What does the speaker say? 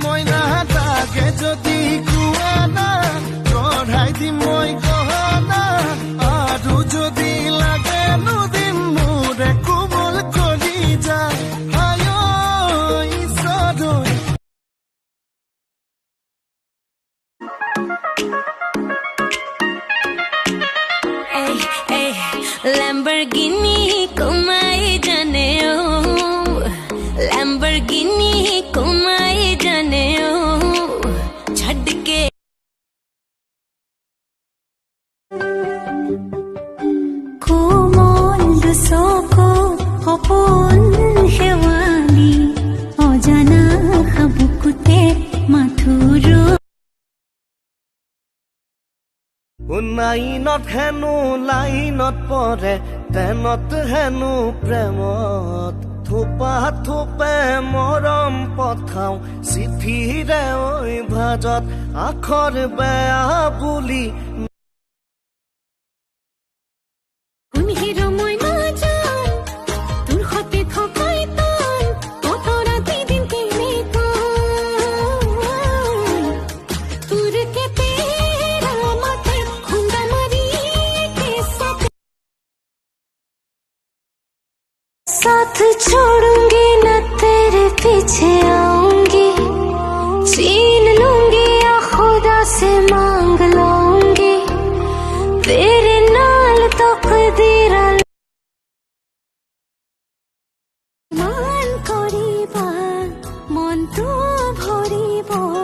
মই নাথাকে যদি কুৱানা চঢ়াই দিম মই গহনা আৰু যদি লাগে নদিম মোৰে কোমল কৰি যায় হায় ঈশ্বৰ Lamborghini kumai jane o Lamborghini kumai jane o chhad ke कोमल दुसोको हपन हेवाली अजाना हाबुकुते माथुरो লাইনত হেনো লাইনত পৰে তেনত হেনো প্ৰেমত থোপা থোপে মৰম পঠাও চিঠিৰে ঐ ভাজত আখৰ বেয়া বুলি साथ छोड़ूंगी न तेरे पीछे आऊंगी छीन लूंगी या खुदा से मांग लाऊंगी तेरे नाल तकदीर मान करिबा मन तो भरिबा